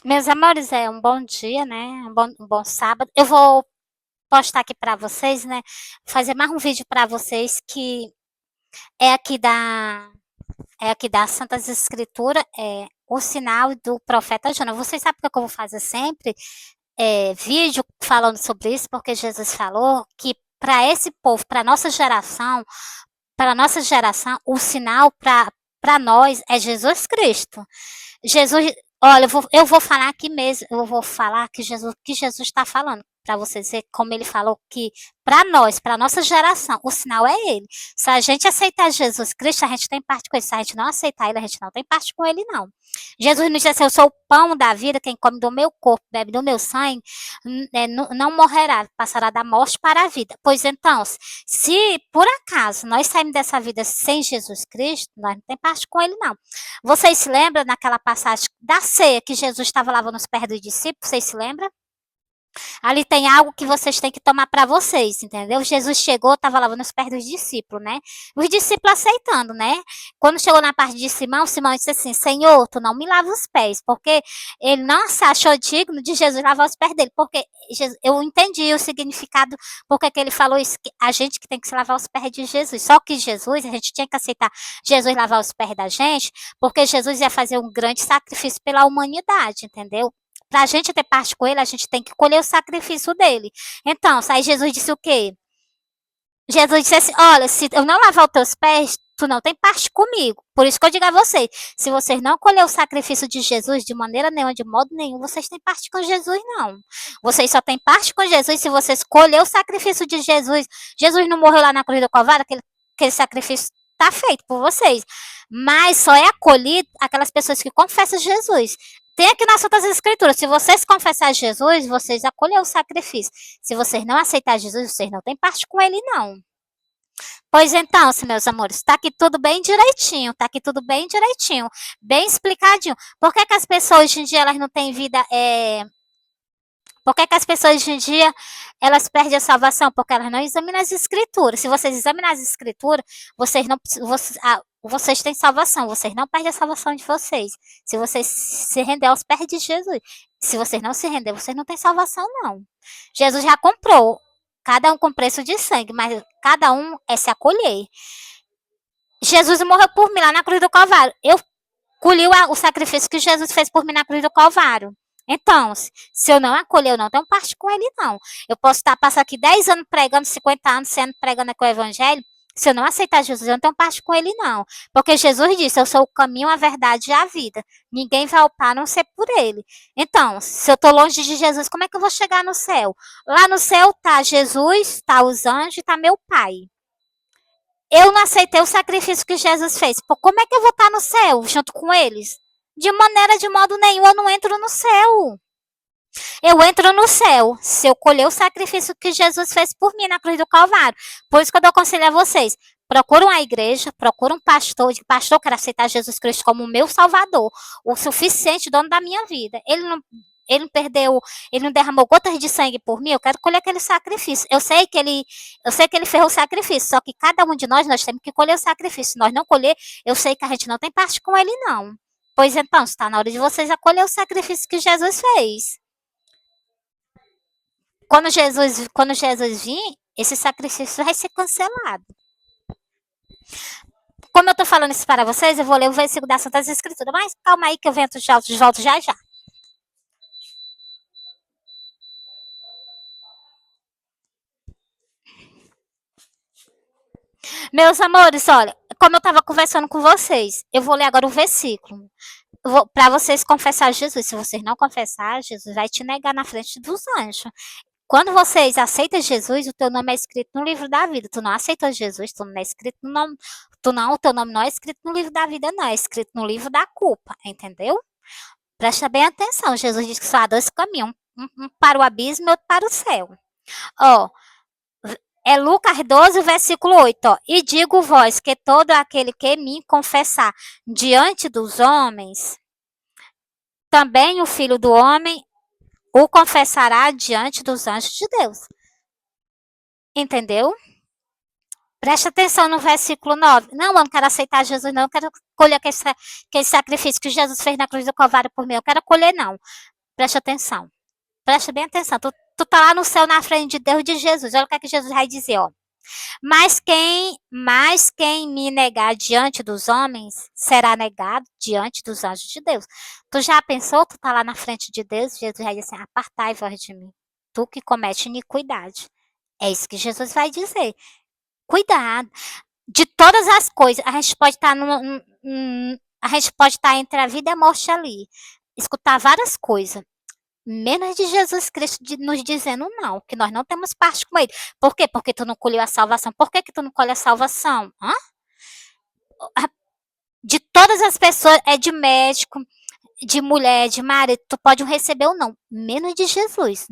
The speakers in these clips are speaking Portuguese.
Meus amores, é um bom dia, né? Um bom sábado. Eu vou postar aqui para vocês, né? Fazer mais um vídeo para vocês que é aqui da Santas Escrituras, o sinal do profeta Jonas. Vocês sabem que eu vou fazer sempre vídeo falando sobre isso, porque Jesus falou que para esse povo, para nossa geração, o sinal para nós é Jesus Cristo. Jesus, olha, eu vou falar aqui mesmo, eu vou falar que Jesus está falando, para vocês ver como ele falou que para nós, para nossa geração, o sinal é ele. Se a gente aceitar Jesus Cristo, a gente tem parte com ele. Se a gente não aceitar ele, a gente não tem parte com ele, não. Jesus nos disse assim: eu sou o pão da vida, quem come do meu corpo, bebe do meu sangue, não morrerá, passará da morte para a vida. Pois então, se por acaso nós saímos dessa vida sem Jesus Cristo, nós não tem parte com ele, não. Vocês se lembram naquela passagem da ceia que Jesus estava lavando os pés dos discípulos? Vocês se lembram? Ali tem algo que vocês têm que tomar para vocês, entendeu? Jesus chegou, estava lavando os pés dos discípulos, né? Os discípulos aceitando, né? Quando chegou na parte de Simão, Simão disse assim: Senhor, tu não me lava os pés, porque ele não se achou digno de Jesus lavar os pés dele, porque eu entendi o significado, porque que ele falou isso, que a gente que tem que se lavar os pés de Jesus. Só que Jesus, a gente tinha que aceitar Jesus lavar os pés da gente, porque Jesus ia fazer um grande sacrifício pela humanidade, entendeu? Para a gente ter parte com ele, a gente tem que colher o sacrifício dele. Então, aí Jesus disse o quê? Jesus disse assim: olha, se eu não lavar os teus pés, tu não tem parte comigo. Por isso que eu digo a vocês: se vocês não colher o sacrifício de Jesus de maneira nenhuma, de modo nenhum, vocês têm parte com Jesus, não. Vocês só têm parte com Jesus se vocês colher o sacrifício de Jesus. Jesus não morreu lá na cruz do Calvário, aquele sacrifício está feito por vocês. Mas só é acolhido aquelas pessoas que confessam Jesus. Tem aqui nas Santas Escrituras: se vocês confessar Jesus, vocês acolhem o sacrifício. Se vocês não aceitar Jesus, vocês não têm parte com ele, não. Pois então, meus amores, tá aqui tudo bem direitinho, tá aqui tudo bem direitinho, bem explicadinho. Por que, que as pessoas hoje em dia elas não têm vida? Por que, que as pessoas hoje em dia elas perdem a salvação? Porque elas não examinam as escrituras. Se vocês examinarem as escrituras, vocês não vocês têm salvação, vocês não perdem a salvação de vocês. Se vocês se render aos pés de Jesus. Se vocês não se render, vocês não têm salvação, não. Jesus já comprou, cada um com preço de sangue, mas cada um é se acolher. Jesus morreu por mim lá na cruz do Calvário. Eu colhi o sacrifício que Jesus fez por mim na cruz do Calvário. Então, se eu não acolher, eu não tenho parte com ele, não. Eu posso estar passando aqui 10 anos pregando, 50 anos sendo pregando aqui o evangelho. Se eu não aceitar Jesus, eu não tenho parte com ele, não. Porque Jesus disse: eu sou o caminho, a verdade e a vida. Ninguém vai ao Pai a não ser por ele. Então, se eu estou longe de Jesus, como é que eu vou chegar no céu? Lá no céu está Jesus, está os anjos, está meu Pai. Eu não aceitei o sacrifício que Jesus fez. Pô, como é que eu vou estar no céu junto com eles? De modo nenhum, eu não entro no céu. Eu entro no céu se eu colher o sacrifício que Jesus fez por mim na cruz do Calvário. Por isso que eu dou conselho a vocês: procura uma igreja, procura um pastor, de pastor, eu quero aceitar Jesus Cristo como o meu salvador, o suficiente dono da minha vida. Ele não perdeu, ele não derramou gotas de sangue por mim, eu quero colher aquele sacrifício. Eu sei que ele fez o sacrifício, só que cada um de nós temos que colher o sacrifício. Se nós não colher, eu sei que a gente não tem parte com ele, não. Pois então, está na hora de vocês acolher o sacrifício que Jesus fez. Quando Jesus vir, esse sacrifício vai ser cancelado. Como eu estou falando isso para vocês, eu vou ler o versículo da Santas Escrituras. Mas calma aí que eu venho de volta já já. Meus amores, olha, como eu estava conversando com vocês, eu vou ler agora o versículo. Para vocês confessar Jesus. Se vocês não confessar, Jesus vai te negar na frente dos anjos. Quando vocês aceitam Jesus, o teu nome é escrito no livro da vida. Tu não aceitou Jesus, tu não é escrito no nome, o teu nome não é escrito no livro da vida, não, é escrito no livro da culpa, entendeu? Presta bem atenção. Jesus diz que só há dois caminhos, um para o abismo e outro para o céu. Ó, é Lucas 12, versículo 8, ó. E digo vós que todo aquele que me confessar diante dos homens, também o Filho do Homem o confessará diante dos anjos de Deus. Entendeu? Presta atenção no versículo 9. Não, eu não quero aceitar Jesus, não. Eu quero colher aquele sacrifício que Jesus fez na cruz do Calvário por mim. Eu quero colher, não. Preste atenção. Preste bem atenção. Tu tá lá no céu na frente de Deus e de Jesus. Olha o que é que Jesus vai dizer, ó. Mas quem me negar diante dos homens, será negado diante dos anjos de Deus. Tu já pensou, tu tá lá na frente de Deus, Jesus vai dizer assim, apartai-vos de mim, tu que comete iniquidade. É isso que Jesus vai dizer. Cuidado. De todas as coisas, a gente pode estar a gente pode estar entre a vida e a morte ali. Escutar várias coisas. Menos de Jesus Cristo nos dizendo não, que nós não temos parte com ele. Por quê? Porque tu não colheu a salvação. Por que tu não colhe a salvação? Hã? De todas as pessoas, é de médico, de mulher, de marido, tu pode receber ou não. Menos de Jesus.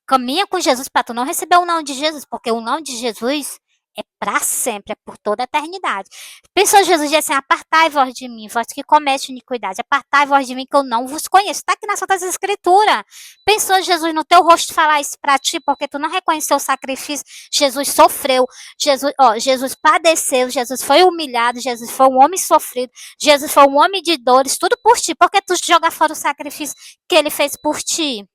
Caminha com Jesus para tu não receber o não de Jesus, porque o não de Jesus é para sempre, é por toda a eternidade. Pensou Jesus disse assim, apartai-vos de mim, vós que comete iniquidade, apartai-vos de mim que eu não vos conheço. Está aqui nas Santas Escrituras. Pensou Jesus no teu rosto falar isso para ti, porque tu não reconheceu o sacrifício. Jesus sofreu, Jesus padeceu, Jesus foi humilhado, Jesus foi um homem sofrido, Jesus foi um homem de dores, tudo por ti, porque tu joga fora o sacrifício que ele fez por ti.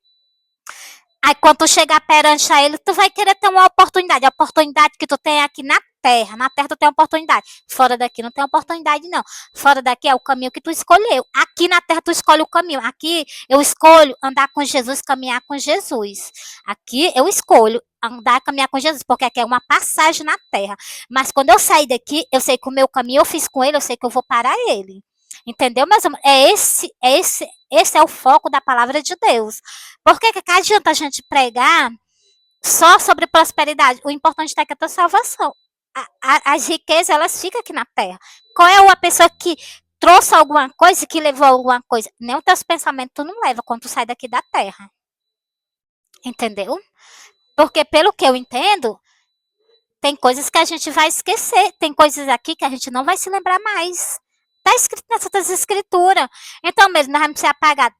Aí quando tu chegar perante a ele, tu vai querer ter uma oportunidade. A oportunidade que tu tem aqui na terra. Na terra tu tem oportunidade. Fora daqui não tem oportunidade, não. Fora daqui é o caminho que tu escolheu. Aqui na terra tu escolhe o caminho. Aqui eu escolho andar com Jesus, caminhar com Jesus. Aqui eu escolho andar, caminhar com Jesus, porque aqui é uma passagem na terra. Mas quando eu sair daqui, eu sei que o meu caminho eu fiz com ele, eu sei que eu vou parar ele. Entendeu, meus amores? Esse é o foco da palavra de Deus. Por que adianta a gente pregar só sobre prosperidade? O importante é que a tua salvação. As riquezas, elas ficam aqui na terra. Qual é a pessoa que trouxe alguma coisa, que levou alguma coisa? Nem os teus pensamentos tu não leva quando tu sai daqui da terra. Entendeu? Porque pelo que eu entendo, tem coisas que a gente vai esquecer. Tem coisas aqui que a gente não vai se lembrar mais. Está escrito nessas escrituras. Então mesmo, nós vamos ser apagados.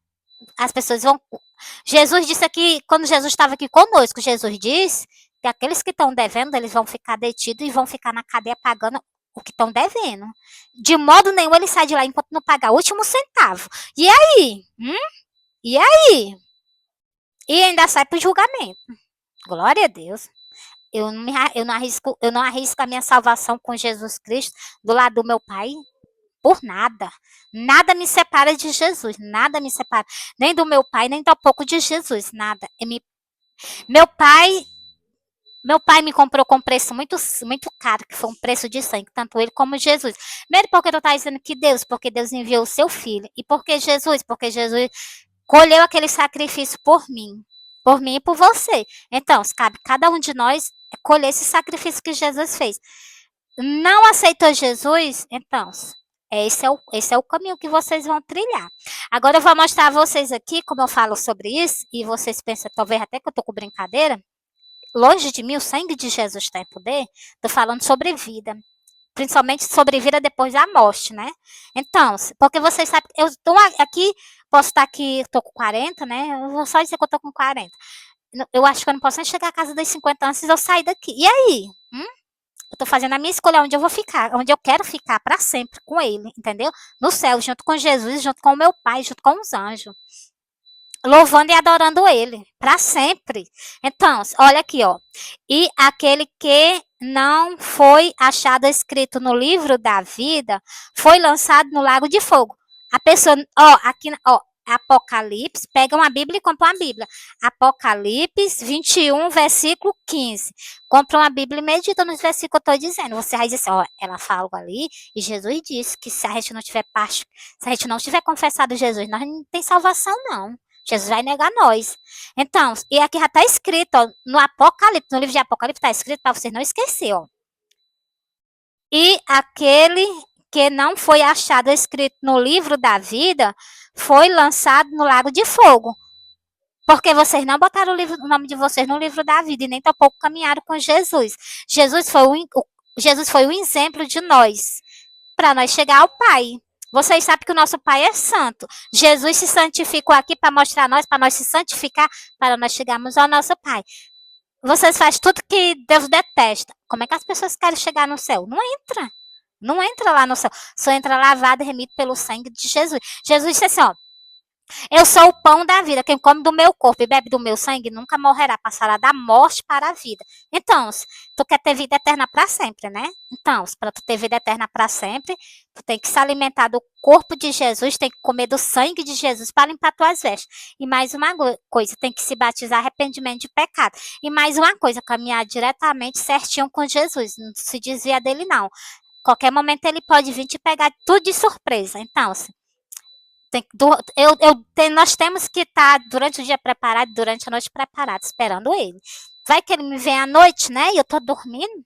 As pessoas vão... Jesus disse aqui, quando Jesus estava aqui conosco, Jesus disse que aqueles que estão devendo, eles vão ficar detidos e vão ficar na cadeia pagando o que estão devendo. De modo nenhum ele sai de lá enquanto não pagar o último centavo. E aí? E aí? E ainda sai para o julgamento. Glória a Deus. Eu não arrisco a minha salvação com Jesus Cristo do lado do meu Pai por nada. Nada me separa de Jesus. Nada me separa. Nem do meu Pai, nem tampouco de Jesus. Nada. Meu pai me comprou com um preço muito, muito caro, que foi um preço de sangue, tanto ele como Jesus. Primeiro porque tu tá dizendo que Deus, porque Deus enviou o seu filho. E porque Jesus colheu aquele sacrifício por mim e por você. Então, cabe cada um de nós colher esse sacrifício que Jesus fez. Não aceitou Jesus? Então, esse é o caminho que vocês vão trilhar. Agora eu vou mostrar a vocês aqui como eu falo sobre isso, e vocês pensam talvez até que eu tô com brincadeira. Longe de mim, o sangue de Jesus tem poder. Tô falando sobre vida. Principalmente sobre vida depois da morte, né? Então, porque vocês sabem, eu estou aqui, posso estar aqui, estou com 40, né? Eu vou só dizer que eu estou com 40. Eu acho que eu não posso nem chegar à casa dos 50 antes de eu sair daqui. E aí? Eu tô fazendo a minha escolha onde eu vou ficar, onde eu quero ficar para sempre com ele, entendeu? No céu, junto com Jesus, junto com o meu Pai, junto com os anjos. Louvando e adorando ele, para sempre. Então, olha aqui, ó. E aquele que não foi achado escrito no livro da vida, foi lançado no lago de fogo. A pessoa, ó, aqui, ó, Apocalipse, pega uma Bíblia e compra uma Bíblia. Apocalipse 21, versículo 15. Compra uma Bíblia e medita nos versículos que eu estou dizendo. Você vai dizer assim, ó, ela fala ali, e Jesus disse que se a gente não tiver parte, se a gente não tiver confessado Jesus, nós não tem salvação, não. Jesus vai negar nós. Então, e aqui já está escrito, ó, no Apocalipse, no livro de Apocalipse está escrito para vocês não esquecer, ó. E aquele que não foi achado escrito no livro da vida foi lançado no lago de fogo. Porque vocês não botaram o nome de vocês no livro da vida e nem tampouco caminharam com Jesus. Jesus foi o exemplo de nós, para nós chegar ao Pai. Vocês sabem que o nosso Pai é santo. Jesus se santificou aqui para mostrar a nós, para nós se santificar, para nós chegarmos ao nosso Pai. Vocês fazem tudo que Deus detesta. Como é que as pessoas querem chegar no céu? Não entra. Não entra lá no céu. Só entra lavado e remido pelo sangue de Jesus. Jesus disse assim, ó. Eu sou o pão da vida. Quem come do meu corpo e bebe do meu sangue nunca morrerá, passará da morte para a vida. Então, se tu quer ter vida eterna para sempre, né? Então, para tu ter vida eterna para sempre, tu tem que se alimentar do corpo de Jesus, tem que comer do sangue de Jesus para limpar tuas vestes. E mais uma coisa, tem que se batizar arrependimento de pecado. E mais uma coisa, caminhar diretamente certinho com Jesus. Não se desvia dele, não. Qualquer momento ele pode vir te pegar tudo de surpresa. Então, nós temos que estar durante o dia preparado, durante a noite preparado, esperando ele. Vai que ele me vem à noite, né? E eu tô dormindo.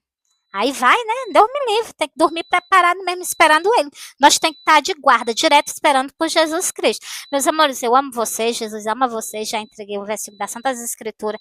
Aí vai, né? Deus me livre, tem que dormir preparado mesmo, esperando ele. Nós temos que estar de guarda, direto esperando por Jesus Cristo. Meus amores, eu amo vocês, Jesus ama vocês, já entreguei o versículo das Santas Escrituras.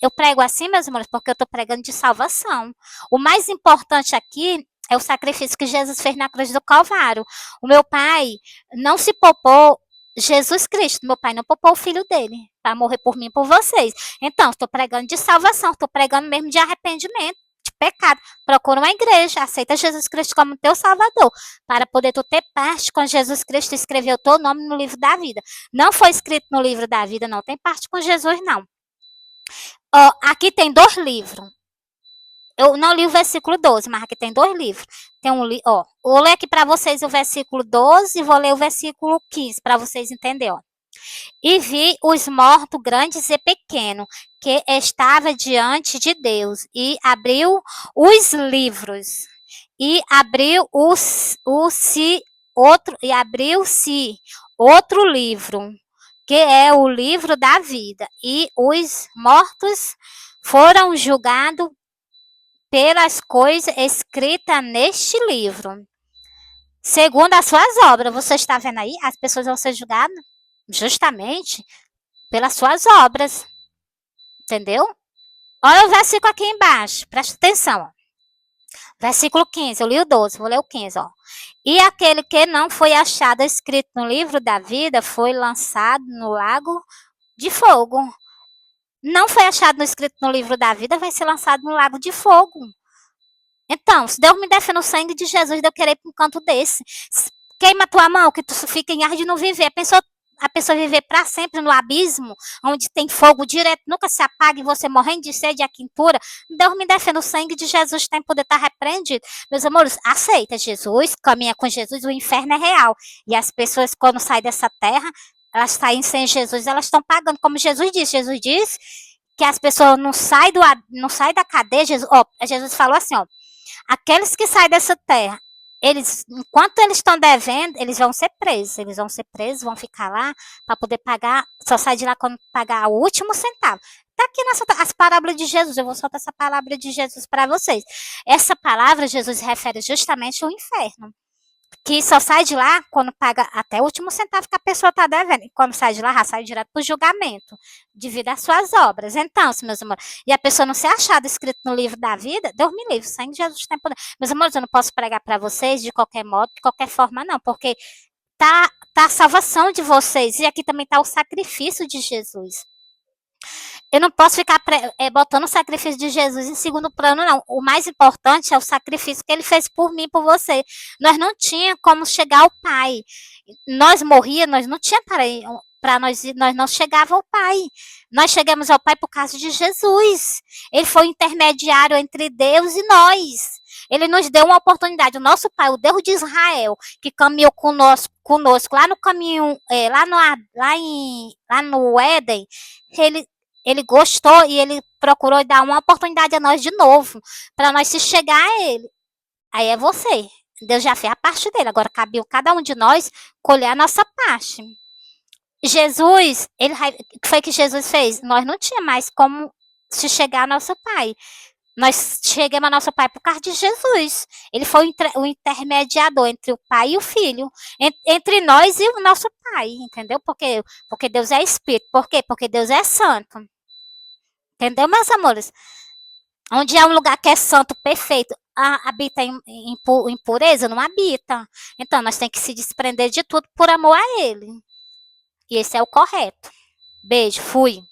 Eu prego assim, meus amores, porque eu estou pregando de salvação. O mais importante aqui é o sacrifício que Jesus fez na cruz do Calvário. O meu pai não se poupou, Jesus Cristo, meu pai não poupou o filho dele para morrer por mim e por vocês. Então, estou pregando de salvação, estou pregando mesmo de arrependimento, de pecado. Procura uma igreja, aceita Jesus Cristo como teu salvador, para poder tu ter parte com Jesus Cristo, escreveu teu nome no livro da vida. Não foi escrito no livro da vida, não tem parte com Jesus, não. Ó, aqui tem 2 livros. Eu não li o versículo 12, mas aqui tem 2 livros. Tem vou ler aqui para vocês o versículo 12 e vou ler o versículo 15 para vocês entenderem, ó. E vi os mortos grandes e pequenos, que estava diante de Deus, e abriu os livros, e abriu-se outro livro, que é o livro da vida, e os mortos foram julgados pelas coisas escritas neste livro, segundo as suas obras. Você está vendo aí? As pessoas vão ser julgadas justamente pelas suas obras. Entendeu? Olha o versículo aqui embaixo. Presta atenção. Ó. Versículo 15. Eu li o 12, vou ler o 15. Ó. E aquele que não foi achado escrito no livro da vida foi lançado no lago de fogo. Não foi achado escrito no livro da vida, vai ser lançado no lago de fogo. Então, se Deus me defende o sangue de Jesus, de eu querer ir para um canto desse. Queima a tua mão, que tu fica em ar de não viver. A pessoa viver para sempre no abismo, onde tem fogo direto, nunca se apaga e você morrendo de sede e a quintura. Deus me defenda, o sangue de Jesus tem poder estar repreendido. Meus amores, aceita Jesus, caminha com Jesus, o inferno é real. E as pessoas, quando saem dessa terra, elas saem sem Jesus, elas estão pagando, como Jesus disse. Jesus disse que as pessoas não saem da cadeia. Jesus falou assim, ó, aqueles que saem dessa terra, enquanto eles estão devendo, eles vão ser presos, vão ficar lá para poder pagar, só sai de lá quando pagar o último centavo. Está aqui as palavras de Jesus, eu vou soltar essa palavra de Jesus para vocês. Essa palavra, Jesus refere justamente ao inferno, que só sai de lá quando paga até o último centavo que a pessoa está devendo. E quando sai de lá, já sai direto para o julgamento, devido às suas obras. Então, meus amores, e a pessoa não ser achada escrito no livro da vida, Deus me livre, sangue de Jesus tem poder. Meus amores, eu não posso pregar para vocês de qualquer modo, de qualquer forma, não, porque tá a salvação de vocês, e aqui também está o sacrifício de Jesus. Eu não posso ficar botando o sacrifício de Jesus em segundo plano, não. O mais importante é o sacrifício que ele fez por mim, por você. Nós não tínhamos como chegar ao Pai. Nós morríamos, nós não tínhamos para nós não chegava ao Pai. Nós chegamos ao Pai por causa de Jesus. Ele foi o intermediário entre Deus e nós. Ele nos deu uma oportunidade. O nosso Pai, o Deus de Israel, que caminhou conosco lá no caminho, lá no Éden, ele gostou e ele procurou dar uma oportunidade a nós de novo, para nós se chegar a ele. Aí é você. Deus já fez a parte dele. Agora cabia cada um de nós colher a nossa parte. Jesus, o que foi que Jesus fez? Nós não tinha mais como se chegar ao nosso Pai. Nós chegamos ao nosso Pai por causa de Jesus. Ele foi o intermediador entre o Pai e o Filho, entre nós e o nosso Pai, entendeu? Porque Deus é Espírito. Por quê? Porque Deus é santo. Entendeu, meus amores? Onde é um lugar que é santo, perfeito, habita em impureza? Não habita. Então, nós temos que se desprender de tudo por amor a Ele. E esse é o correto. Beijo, fui.